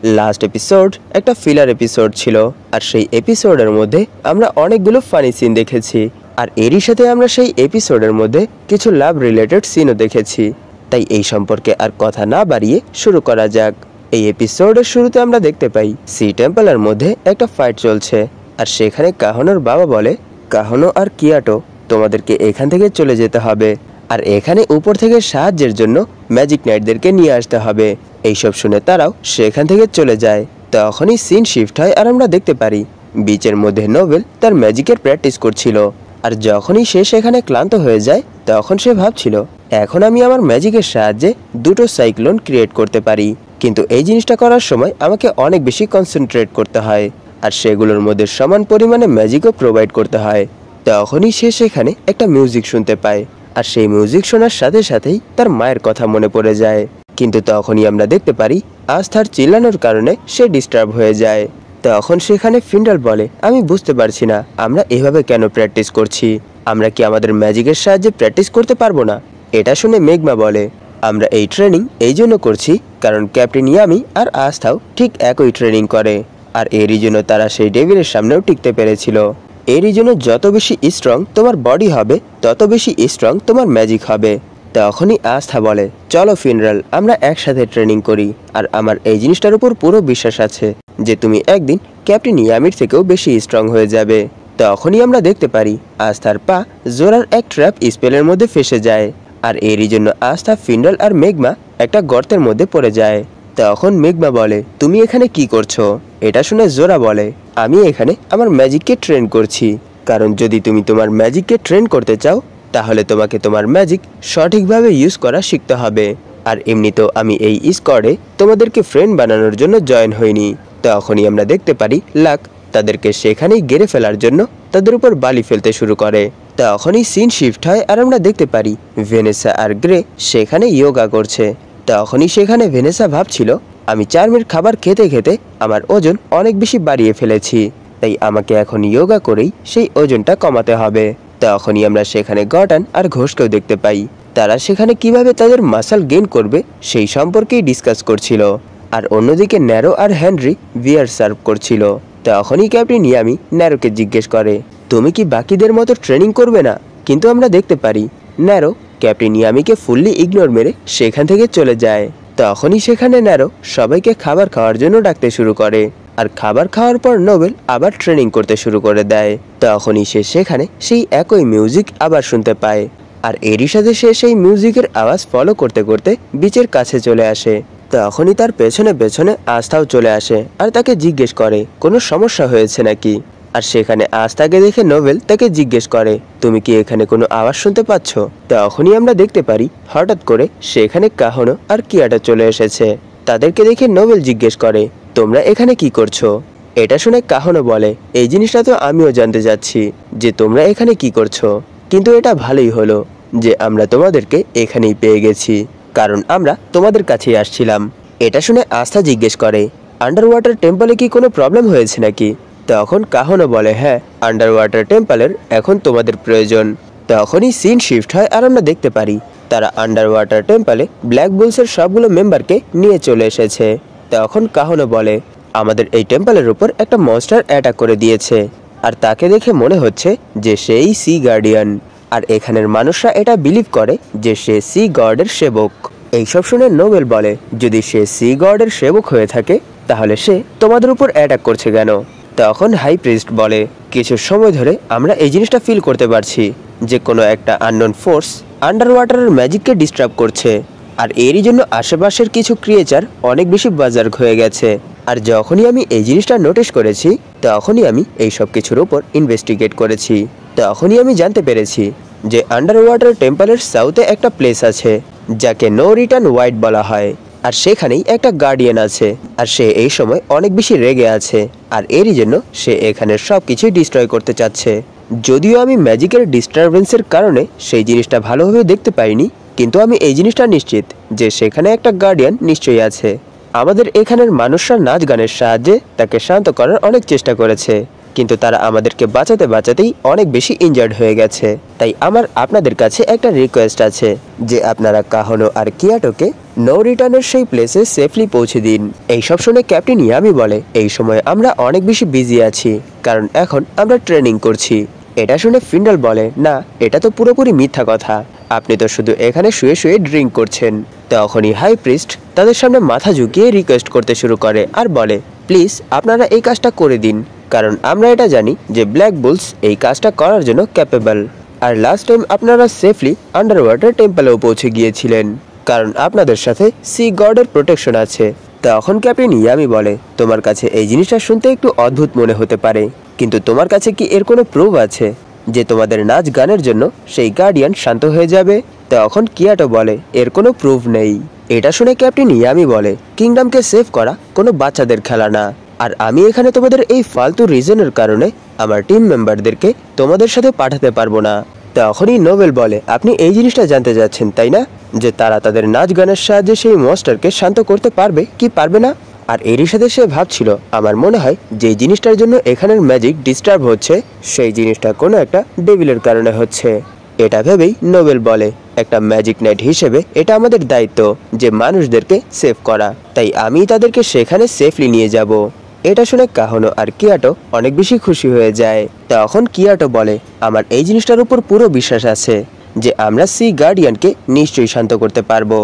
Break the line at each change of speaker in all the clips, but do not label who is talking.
Last episode একটা filler episode ছিল, আর সেই এপিসোডের মধ্যে আমরা অনেকগুলো ফানি সিন দেখেছি, আর এরই সাথে আমরা সেই এপিসোডের মধ্যে কিছু লাভ রিলেটেড সিনও দেখেছি। তাই এই সম্পর্কে আর কথা না বাড়িয়ে শুরু করা যাক। এই এপিসোডের শুরুতে আমরা দেখতে পাই সি টেম্পলের মধ্যে একটা ফাইট চলছে, আর সেখানে কাহনোর বাবা বলে, কাহনো আর কিয়াটো তোমাদেরকে এখান থেকে চলে যেতে হবে, আর এখানে উপর থেকে সাহায্যের জন্য ম্যাজিক নাইটদেরকে নিয়ে আসতে হবে। এইসব শুনে তারাও সেখান থেকে চলে যায়। তখনই সিন শিফট হয় আর আমরা দেখতে পারি বিচের মধ্যে নোবেল তার ম্যাজিকের প্র্যাকটিস করছিল, আর যখনই সে সেখানে ক্লান্ত হয়ে যায় তখন সে ভাবছিল, এখন আমি আমার ম্যাজিকের সাহায্যে দুটো সাইক্লোন ক্রিয়েট করতে পারি, কিন্তু এই জিনিসটা করার সময় আমাকে অনেক বেশি কনসেন্ট্রেট করতে হয়, আর সেগুলোর মধ্যে সমান পরিমাণে ম্যাজিকও প্রোভাইড করতে হয়। তখনই সে সেখানে একটা মিউজিক শুনতে পায়, আর সেই মিউজিক শোনার সাথে সাথেই তার মায়ের কথা মনে পড়ে যায়। কিন্তু তখনই আমরা দেখতে পারি আস্থার চিল্লানোর কারণে সে ডিস্টার্ব হয়ে যায়। তখন সেখানে ফিন্ডাল বলে, আমি বুঝতে পারছি না আমরা এভাবে কেন প্র্যাকটিস করছি, আমরা কি আমাদের ম্যাজিকের সাহায্যে প্র্যাকটিস করতে পারবো না? এটা শুনে মেগমা বলে, আমরা এই ট্রেনিং এই জন্য করছি কারণ ক্যাপ্টেন ইয়ামি আর আস্থাও ঠিক একই ট্রেনিং করে, আর এরই জন্য তারা সেই ডেভিলের সামনেও টিকতে পেরেছিল। এরই জন্য যত বেশি স্ট্রং তোমার বডি হবে তত বেশি স্ট্রং তোমার ম্যাজিক হবে। তখনই আস্থা বলে, চলো ফিনরাল আমরা একসাথে ট্রেনিং করি, আর আমার এই জিনিসটার উপর পুরো বিশ্বাস আছে যে তুমি একদিন ক্যাপ্টেন ইয়ামির থেকেও বেশি স্ট্রং হয়ে যাবে। তখনই আমরা দেখতে পারি আস্থার পা জোরার এক ট্র্যাপ স্পেলের মধ্যে ফেসে যায়, আর এরই জন্য আস্থা, ফিন্ডাল আর মেগমা একটা গর্তের মধ্যে পড়ে যায়। তখন মেগমা বলে, তুমি এখানে কি করছো? এটা শুনে জোরা বলে, আমি এখানে আমার ম্যাজিককে ট্রেন করছি, কারণ যদি তুমি তোমার ম্যাজিককে ট্রেন করতে চাও তাহলে তোমাকে তোমার ম্যাজিক সঠিকভাবে ইউজ করা শিখতে হবে, আর এমনিতেও আমি এই স্কোয়াডে তোমাদেরকে ফ্রেন্ড বানানোর জন্য জয়েন হইনি। তখনই আমরা দেখতে পারি লাক তাদেরকে সেখানেই গেড়ে ফেলার জন্য তাদের উপর বালি ফেলতে শুরু করে। তখনই সিন শিফট হয় আর আমরা দেখতে পারি ভেনেসা আর গ্রে সেখানে ইয়োগা করছে। তখনই সেখানে ভেনেসা ভাবছিল, আমি চার্মের খাবার খেতে খেতে আমার ওজন অনেক বেশি বাড়িয়ে ফেলেছি, তাই আমাকে এখন ইয়োগা করেই সেই ওজনটা কমাতে হবে। তখনই আমরা সেখানে গটান আর ঘোষকেও দেখতে পাই, তারা সেখানে কিভাবে তাদের মাসল গেইন করবে সেই সম্পর্কেই ডিসকাস করছিল, আর অন্যদিকে ন্যারো আর হেনরি বিয়ার সার্ভ করছিল। তখনই ক্যাপ্টেন ইয়ামি ন্যারোকে জিজ্ঞেস করে, তুমি কি বাকিদের মতো ট্রেনিং করবে না? কিন্তু আমরা দেখতে পারি ন্যারো ক্যাপ্টেন ইয়ামিকে ফুললি ইগনোর মেরে সেখান থেকে চলে যায়। তখনই সেখানে ন্যারো সবাইকে খাবার খাওয়ার জন্য ডাকতে শুরু করে, আর খাবার খাওয়ার পর নোবেল আবার ট্রেনিং করতে শুরু করে দেয়। তখনই সে সেখানে সেই একই মিউজিক আবার শুনতে পায়, আর এরই সাথে সে সেই মিউজিকের আওয়াজ ফলো করতে করতে বিচের কাছে চলে আসে। তখনই তার পেছনে পেছনে আস্থাও চলে আসে আর তাকে জিজ্ঞেস করে কোনো সমস্যা হয়েছে নাকি, আর সেখানে আস্থাকে দেখে নোবেল তাকে জিজ্ঞেস করে, তুমি কি এখানে কোনো আওয়াজ শুনতে পাচ্ছ? তখনই আমরা দেখতে পারি হঠাৎ করে সেখানে কাহনো আর কিয়াটো চলে এসেছে। তাদেরকে দেখে নোবেল জিজ্ঞেস করে, তোমরা এখানে কি করছো? এটা শুনে কাহনো বলে, এই জিনিসটা তো আমিও জানতে চাচ্ছি যে তোমরা এখানে কি করছো, কিন্তু এটা ভালোই হলো যে আমরা তোমাদেরকে এখানেই পেয়ে গেছি, কারণ আমরা তোমাদের কাছেই আসছিলাম। এটা শুনে আস্থা জিজ্ঞেস করে, আন্ডার ওয়াটার টেম্পলে কি কোনো প্রবলেম হয়েছে নাকি? তখন কাহনো বলে, হ্যাঁ আন্ডার ওয়াটার টেম্পলের এখন তোমাদের প্রয়োজন। তখনই সিন শিফট হয় আর আমরা দেখতে পারি তারা আন্ডার ওয়াটার টেম্পলে ব্ল্যাক বুলসের সবগুলো মেম্বারকে নিয়ে চলে এসেছে। তখন কাহনো বলে, আমাদের এই টেম্পলের উপর একটা মনস্টার অ্যাটাক করে দিয়েছে, আর তাকে দেখে মনে হচ্ছে যে সেই সি গার্ডিয়ান, আর এখানের মানুষরা এটা বিলিভ করে যে সে সি গডের সেবক। এইসব শুনে নোবেল বলে, যদি সে সি গডের সেবক হয়ে থাকে তাহলে সে তোমাদের উপর অ্যাটাক করছে কেন? তখন হাই প্রিস্ট বলে, কিছু সময় ধরে আমরা এই জিনিসটা ফিল করতে পারছি যে কোনো একটা আননোন ফোর্স আন্ডার ওয়াটারের ম্যাজিককে ডিস্টার্ব করছে, আর এরই জন্য আশেপাশের কিছু ক্রিয়েচার অনেক বেশি বাজার হয়ে গেছে। আর যখনই আমি এই জিনিসটা নোটিস করেছি তখনই আমি এই সব কিছুর উপর ইনভেস্টিগেট করেছি। তখনই আমি জানতে পেরেছি যে আন্ডার ওয়াটার টেম্পলের সাউথে একটা প্লেস আছে যাকে নো রিটার্ন ওয়াইড বলা হয়, আর সেখানেই একটা গার্ডিয়ান আছে, আর সে এই সময় অনেক বেশি রেগে আছে, আর এরই জন্য সে এখানের সব কিছুই ডিস্ট্রয় করতে চাচ্ছে। যদিও আমি ম্যাজিকের ডিস্টারবেন্সের কারণে সেই জিনিসটা ভালোভাবে দেখতে পাইনি, কিন্তু আমি এই জিনিসটা নিশ্চিত যে সেখানে একটা গার্ডিয়ান নিশ্চয়ই আছে। আমাদের এখানের মানুষরা নাচ গানের সাহায্যে তাকে শান্ত করার অনেক চেষ্টা করেছে, কিন্তু তারা আমাদেরকে বাঁচাতে বাঁচাতেই অনেক বেশি ইনজার্ড হয়ে গেছে। তাই আমার আপনাদের কাছে একটা রিকোয়েস্ট আছে যে আপনারা কাহনো আর কিয়াটোকে নো রিটার্নের সেই প্লেসে সেফলি পৌঁছে দিন। এইসব শুনে ক্যাপ্টেন ইয়ামি বলে, এই সময় আমরা অনেক বেশি বিজি আছি, কারণ এখন আমরা ট্রেনিং করছি। এটা শুনে ফিন্ডাল বলে, না, এটা তো পুরোপুরি মিথ্যা কথা, আপনি তো শুধু এখানে শুয়ে শুয়ে ড্রিঙ্ক করছেন। তখনই হাই প্রিস্ট তাদের সামনে মাথা ঝুঁকিয়ে রিকোয়েস্ট করতে শুরু করে আর বলে, প্লিজ আপনারা এই কাজটা করে দিন, কারণ আমরা এটা জানি যে ব্ল্যাক বুলস এই কাজটা করার জন্য ক্যাপেবল। আর লাস্ট টাইম আপনারা সেফলি আন্ডার ওয়াটার টেম্পলেও পৌঁছে গিয়েছিলেন, কারণ আপনাদের সাথে সি গডের প্রোটেকশন আছে। তখন ক্যাপ্টেন ইয়ামি বলে, তোমার কাছে এই জিনিসটা শুনতে একটু অদ্ভুত মনে হতে পারে, কিন্তু তোমার কাছে কি এর কোনো প্রুফ আছে যে তোমাদের নাচ গানের জন্য সেই গার্ডিয়ান শান্ত হয়ে যাবে? তখন কিয়াটো বলে, এর কোনো প্রুফ নেই। এটা শুনে ক্যাপ্টেন ইয়ামি বলে, কিংডমকে সেভ করা কোনো বাচ্চাদের খেলা না, আর আমি এখানে তোমাদের এই ফালতু রিজনের কারণে আমার টিম মেম্বারদেরকে তোমাদের সাথে পাঠাতে পারবো না। তখনই নোবেল বলে, আপনি এই জিনিসটা জানতে যাচ্ছেন তাই না, যে তারা তাদের নাচ গানের সাহায্যে সেই মনস্টারকে শান্ত করতে পারবে কি পারবে না? আর এরই সাথে সে ভাবছিল, আমার মনে হয় যে জিনিসটার জন্য এখানের ম্যাজিক ডিস্টার্ব হচ্ছে সেই জিনিসটা কোনো একটা ডেভিলের কারণে হচ্ছে। এটা ভেবেই নোবেল বলে, একটা ম্যাজিক নাইট হিসেবে এটা আমাদের দায়িত্ব যে মানুষদেরকে সেভ করা, তাই আমি তাদেরকে সেখানে সেফলি নিয়ে যাব। এটা শুনে কাহনো আর কিয়াটো অনেক বেশি খুশি হয়ে যায়। তখন কিয়াটো বলে, আমার এই জিনিসটার উপর পুরো বিশ্বাস আছে যে আমরা সি গার্ডিয়ানকে নিশ্চয়ই শান্ত করতে পারবো।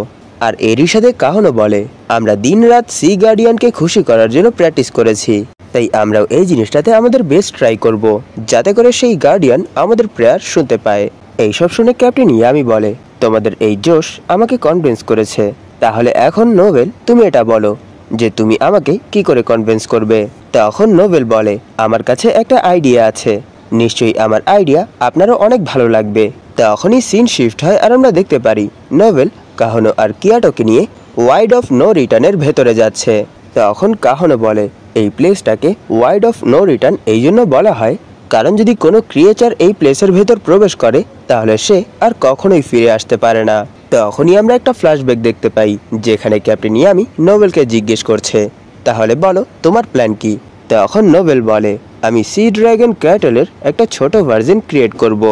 আর এরই সাথে কাহনো বলে, আমরা দিন রাত সি গার্ডিয়ানকে খুশি করার জন্য প্র্যাকটিস করেছি, তাই আমরাও এই জিনিসটাতে আমাদের বেস্ট ট্রাই করব, যাতে করে সেই গার্ডিয়ান আমাদের প্রেয়ার শুনতে পায়। এইসব শুনে ক্যাপ্টেন ইয়ামি বলে, তোমাদের এই জোশ আমাকে কনভিন্স করেছে, তাহলে এখন নোবেল তুমি এটা বলো যে তুমি আমাকে কি করে কনভিন্স করবে। তখন নোবেল বলে, আমার কাছে একটা আইডিয়া আছে, নিশ্চয়ই আমার আইডিয়া আপনারও অনেক ভালো লাগবে। তখনই সিন শিফট হয় আর আমরা দেখতে পারি নোবেল কাহনো আর কিয়াটোকে নিয়ে ওয়াইড অফ নো রিটার্নের ভেতরে যাচ্ছে। তখন কাহনো বলে, এই প্লেসটাকে ওয়াইড অফ নো রিটার্ন এই জন্য বলা হয় কারণ যদি কোনো ক্রিয়েচার এই প্লেসের ভেতর প্রবেশ করে তাহলে সে আর কখনোই ফিরে আসতে পারে না। তখনই আমরা একটা ফ্ল্যাশব্যাক দেখতে পাই যেখানে ক্যাপ্টেন ইয়ামি নোবেলকে জিজ্ঞেস করছে, তাহলে বলো তোমার প্ল্যান কি? তখন নোবেল বলে, আমি সি ড্রাগন ক্যাটলের একটা ছোট ভার্জন ক্রিয়েট করব,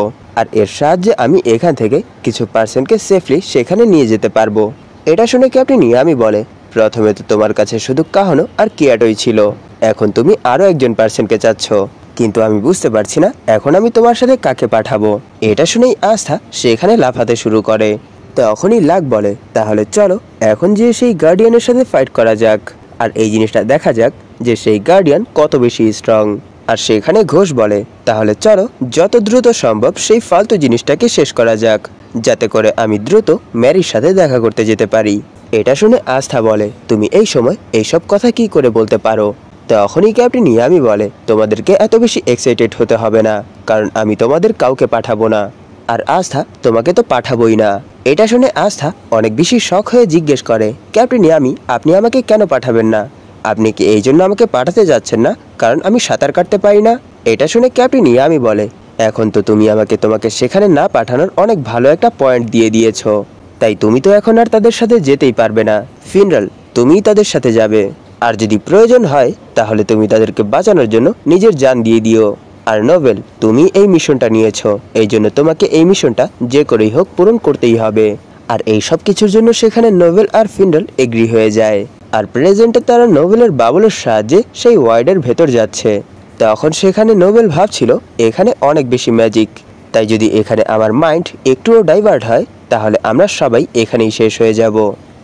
আর এর সাহায্যে আমি এখান থেকে কিছু পার্সনকে সেফলি সেখানে নিয়ে যেতে পারবো। এটা শুনে ক্যাপ্টেন ইয়ামি বলে, প্রথমে তো তোমার কাছে শুধু কাহনো আর কিয়াটোই ছিল, এখন তুমি আরো একজন পার্সনকে চাচ্ছ, কিন্তু আমি বুঝতে পারছি না এখন আমি তোমার সাথে কাকে পাঠাবো। এটা শুনেই আস্থা সেখানে লাফাতে শুরু করে। তখনই লাক বলে, তাহলে চলো এখন যে সেই গার্ডিয়ানের সাথে ফাইট করা যাক, আর এই জিনিসটা দেখা যাক যে সেই গার্ডিয়ান কত বেশি স্ট্রং। আর সেখানে ঘোষ বলে, তাহলে চলো যত দ্রুত সম্ভব সেই ফালতু জিনিসটাকে শেষ করা যাক, যাতে করে আমি দ্রুত ম্যারির সাথে দেখা করতে যেতে পারি। এটা শুনে আস্থা বলে, তুমি এই সময় এইসব কথা কি করে বলতে পারো? তখনই ক্যাপ্টেন ইয়ামি বলে, তোমাদেরকে এত বেশি এক্সাইটেড হতে হবে না, কারণ আমি তোমাদের কাউকে পাঠাবো না, আর আস্থা তোমাকে তো পাঠাবোই না। এটা শুনে আস্থা অনেক বেশি শক হয়ে জিজ্ঞেস করে, ক্যাপ্টেন ইয়ামি আপনি আমাকে কেন পাঠাবেন না? আপনি কি এই জন্য আমাকে পাঠাতে যাচ্ছেন না কারণ আমি সাঁতার কাটতে পারি না? এটা শুনে ক্যাপ্টেন ইয়ামি বলে, এখন তো তুমি তোমাকে সেখানে না পাঠানোর অনেক ভালো একটা পয়েন্ট দিয়ে দিয়েছো, তাই তুমি তো এখন আর তাদের সাথে যেতেই পারবে না। ফিনরাল তুমিই তাদের সাথে যাবে, আর যদি প্রয়োজন হয় তাহলে তুমি তাদেরকে বাঁচানোর জন্য নিজের জান দিয়ে দিও। আর নোবেল তুমি এই মিশনটা নিয়েছো, এই জন্য তোমাকে এই মিশনটা যে করেই হোক পূরণ করতেই হবে। আর এই সব কিছুর জন্য সেখানে নোবেল আর ফিনরাল এগ্রি হয়ে যায়। আর প্রেজেন্টে তারা নোবেলের বাবলের সাহায্যে সেই ওয়ার্ডের ভেতর যাচ্ছে। তখন সেখানে নোবেল ভাবছিল এখানে অনেক বেশি ম্যাজিক, তাই যদি এখানে আমার মাইন্ড একটুও ডাইভার্ট হয় তাহলে আমরা সবাই এখানেই শেষ হয়ে যাব।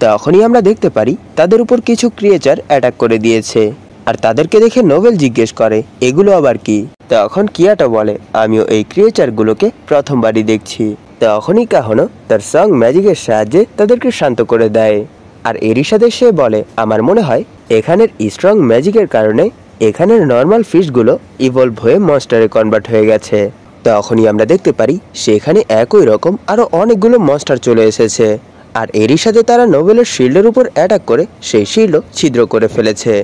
তখনই আমরা দেখতে পারি তাদের উপর কিছু ক্রিয়েচার অ্যাটাক করে দিয়েছে, আর তাদেরকে দেখে নোবেল জিজ্ঞেস করে, এগুলো আবার কি? তখন কিয়াটো বলে, আমিও এই ক্রিয়েচারগুলোকে প্রথমবারই দেখছি। তখনই কাহনো তার সং ম্যাজিকের সাহায্যে তাদেরকে শান্ত করে দেয়। আর এরই সাথে সে বলে, আমার মনে হয় এখানের স্ট্রং ম্যাজিকের কারণে এখানের নর্মাল ফিশগুলো ইভলভ হয়ে মনস্টারে কনভার্ট হয়ে গেছে। তখনই আমরা দেখতে পারি সেখানে একই রকম আরো অনেকগুলো মনস্টার চলে এসেছে, আর এরই সাথে তারা নোবেলের শিল্ডের উপর অ্যাটাক করে সেই শিল্ডও ছিদ্র করে ফেলেছে।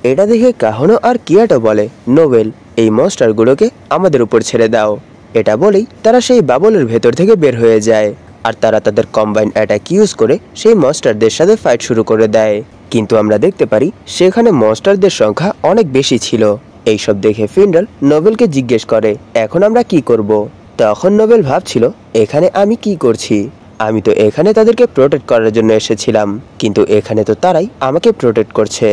এটা দেখে কাহনো আর কিয়াটো বলে, নোবেল এই মনস্টারগুলোকে আমাদের উপর ছেড়ে দাও। এটা বলেই তারা সেই বাবলের ভেতর থেকে বের হয়ে যায়, আর তারা তাদের কম্বাইন অ্যাটাক ইউজ করে সেই মনস্টারদের সাথে ফাইট শুরু করে দেয়। কিন্তু আমরা দেখতে পারি সেখানে মনস্টারদের সংখ্যা অনেক বেশি ছিল, এইসব দেখে ফিন্ডাল নোবেলকে জিজ্ঞেস করে, এখন আমরা কি করব? তখন নোবেল ভাবছিল, এখানে আমি কি করছি? আমি তো এখানে তাদেরকে প্রোটেক্ট করার জন্য এসেছিলাম, কিন্তু এখানে তো তারাই আমাকে প্রোটেক্ট করছে।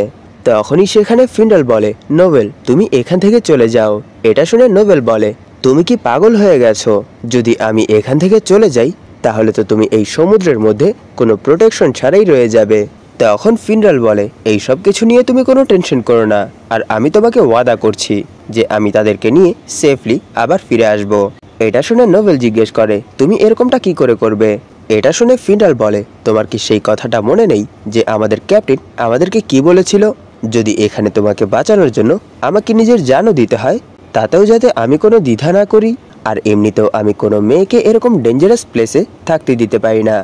তখনই সেখানে ফিন্ডাল বলে, নোবেল তুমি এখান থেকে চলে যাও। এটা শুনে নোবেল বলে, তুমি কি পাগল হয়ে গেছো? যদি আমি এখান থেকে চলে যাই তাহলে তো তুমি এই সমুদ্রের মধ্যে কোনো প্রোটেকশন ছাড়াই রয়ে যাবে। তখন ফিন্ডাল বলে, এই সব কিছু নিয়ে তুমি কোনো টেনশন করো না, আর আমি তোমাকে ওয়াদা করছি যে আমি তাদেরকে নিয়ে সেফলি আবার ফিরে আসব। এটা শুনে নোবেল জিজ্ঞেস করে, তুমি এরকমটা কি করে করবে? এটা শুনে ফিন্ডাল বলে, তোমার কি সেই কথাটা মনে নেই যে আমাদের ক্যাপ্টেন আমাদেরকে কি বলেছিল? যদি এখানে তোমাকে বাঁচানোর জন্য আমাকে নিজের জানও দিতে হয়, তাতেও যাতে আমি কোনো দ্বিধা না করি। আর এমনিতেও আমি কোনো মেয়েকে এরকম ডেঞ্জারাস প্লেসে থাকতে দিতে পারি না।